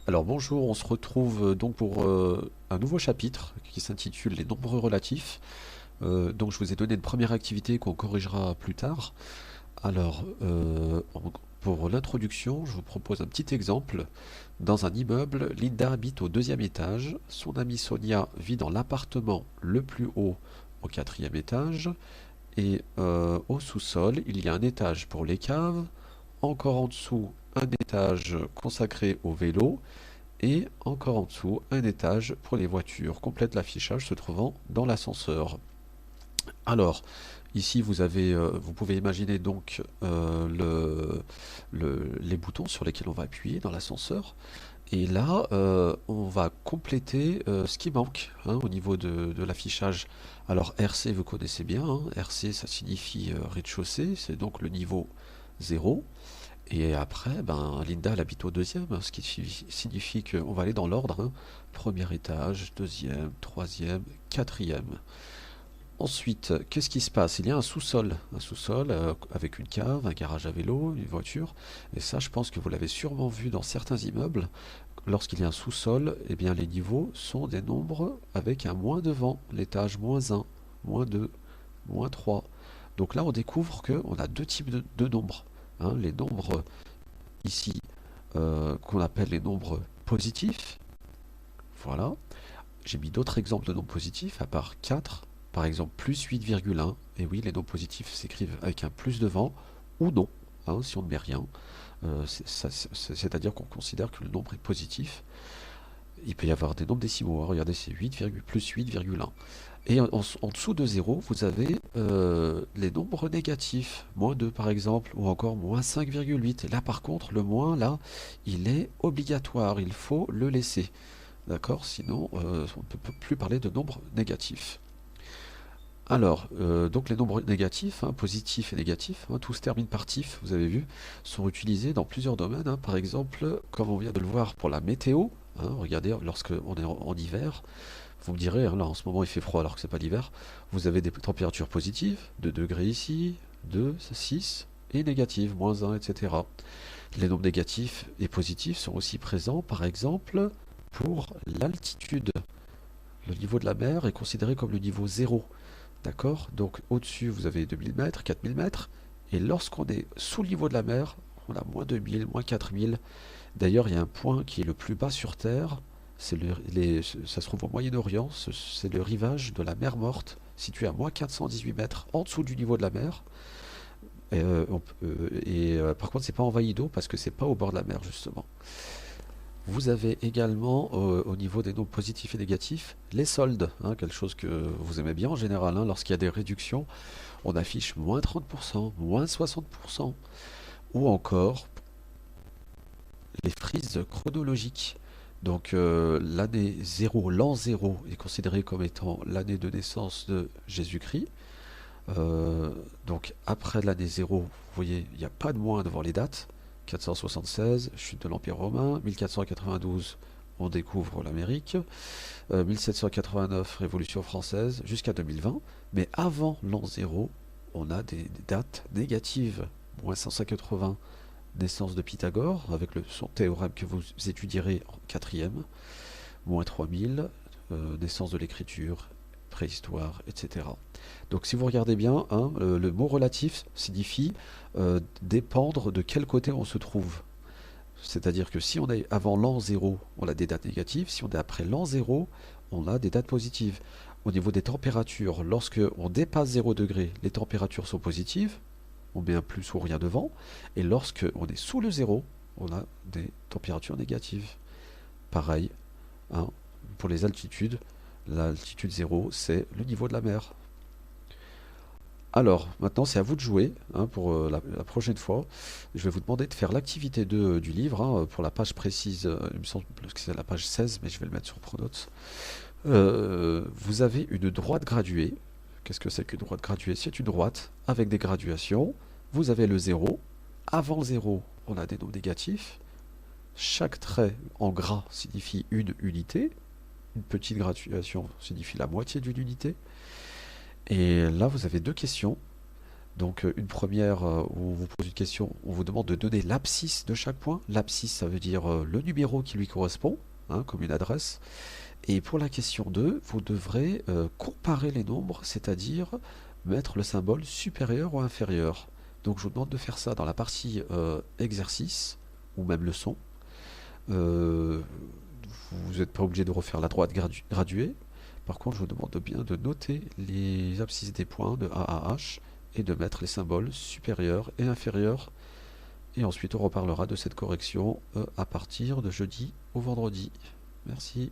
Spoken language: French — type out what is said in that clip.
Alors bonjour, on se retrouve donc pour un nouveau chapitre qui s'intitule Les nombres relatifs. Donc je vous ai donné une première activité qu'on corrigera plus tard. Alors pour l'introduction, je vous propose un petit exemple. Dans un immeuble, Linda habite au deuxième étage. Son amie Sonia vit dans l'appartement le plus haut au quatrième étage. Et au sous-sol, il y a un étage pour les caves. Encore en dessous, un étage consacré au vélo et encore en dessous, un étage pour les voitures. Complète l'affichage se trouvant dans l'ascenseur. Alors, ici vous pouvez imaginer donc les boutons sur lesquels on va appuyer dans l'ascenseur. Et là, on va compléter ce qui manque au niveau de l'affichage. Alors RC, vous connaissez bien, hein. RC, ça signifie rez-de-chaussée, c'est donc le niveau 0. Et après, ben, Linda elle habite au deuxième, ce qui signifie qu'on va aller dans l'ordre, hein. Premier étage, deuxième, troisième, quatrième. Ensuite, qu'est-ce qui se passe? Il y a un sous-sol avec une cave, un garage à vélo, une voiture. Et ça, je pense que vous l'avez sûrement vu dans certains immeubles. Lorsqu'il y a un sous-sol, eh bien, les niveaux sont des nombres avec un moins devant. L'étage -1, -2, -3. Donc là, on découvre qu'on a deux types de nombres, hein. Les nombres ici qu'on appelle les nombres positifs. Voilà. J'ai mis d'autres exemples de nombres positifs, à part 4, par exemple plus 8,1. Et oui, les nombres positifs s'écrivent avec un plus devant, ou non, hein, si on ne met rien. C'est-à-dire qu'on considère que le nombre est positif. Il peut y avoir des nombres décimaux, hein. Regardez, c'est plus 8,1. Et en dessous de 0, vous avez les nombres négatifs, -2 par exemple, ou encore -5,8. Et là par contre, le moins, là, il est obligatoire, il faut le laisser. D'accord? Sinon, on ne peut plus parler de nombres négatifs. Alors, donc les nombres négatifs, hein, positifs et négatifs, hein, tout se termine par tif, vous avez vu, sont utilisés dans plusieurs domaines, hein. Par exemple, comme on vient de le voir pour la météo, hein, regardez, lorsqu'on est en hiver, vous me direz, hein, là en ce moment il fait froid alors que c'est pas l'hiver, vous avez des températures positives, 2 degrés ici, 2, 6, et négatives, -1, etc. Les nombres négatifs et positifs sont aussi présents, par exemple, pour l'altitude. Le niveau de la mer est considéré comme le niveau 0. D'accord? Donc au-dessus, vous avez 2000 mètres, 4000 mètres. Et lorsqu'on est sous le niveau de la mer, on a -2000, -4000. D'ailleurs, il y a un point qui est le plus bas sur Terre. Ça se trouve au Moyen-Orient. C'est le rivage de la mer Morte, situé à -418 mètres en dessous du niveau de la mer. Par contre, c'est pas envahi d'eau parce que c'est pas au bord de la mer, justement. Vous avez également, au niveau des nombres positifs et négatifs, les soldes, hein, quelque chose que vous aimez bien en général, hein. Lorsqu'il y a des réductions, on affiche -30%, -60%, ou encore les frises chronologiques. Donc l'année 0, l'an 0 est considéré comme étant l'année de naissance de Jésus-Christ. Donc après l'année 0, vous voyez, il n'y a pas de moins devant les dates. 476, chute de l'Empire romain. 1492, on découvre l'Amérique. 1789, Révolution française, jusqu'à 2020. Mais avant l'an 0, on a des dates négatives. -580, naissance de Pythagore, avec son théorème que vous étudierez en quatrième. -3000, naissance de l'écriture, préhistoire, etc. Donc si vous regardez bien, hein, le mot relatif signifie dépendre de quel côté on se trouve. C'est-à-dire que si on est avant l'an 0, on a des dates négatives. Si on est après l'an 0, on a des dates positives. Au niveau des températures, lorsque on dépasse 0 degré, les températures sont positives. On met un plus ou rien devant. Et lorsque on est sous le 0, on a des températures négatives. Pareil, hein, pour les altitudes. L'altitude 0, c'est le niveau de la mer. Alors, maintenant, c'est à vous de jouer, hein, pour la prochaine fois. Je vais vous demander de faire l'activité 2 du livre, hein, pour la page précise. Il me semble que c'est la page 16, mais je vais le mettre sur Pronote. Vous avez une droite graduée. Qu'est-ce que c'est qu'une droite graduée? C'est une droite avec des graduations. Vous avez le 0. Avant le 0, on a des nombres négatifs. Chaque trait en gras signifie une unité. Une petite graduation signifie la moitié d'une unité. Et là, vous avez deux questions. Donc une première où on vous pose une question, on vous demande de donner l'abscisse de chaque point. L'abscisse, ça veut dire le numéro qui lui correspond, hein, comme une adresse. Et pour la question 2, vous devrez comparer les nombres, c'est-à-dire mettre le symbole supérieur ou inférieur. Donc je vous demande de faire ça dans la partie exercice, ou même leçon. Euh, vous n'êtes pas obligé de refaire la droite graduée. Par contre, je vous demande de bien de noter les abscisses des points de A à H et de mettre les symboles supérieurs et inférieurs. Et ensuite, on reparlera de cette correction à partir de jeudi au vendredi. Merci.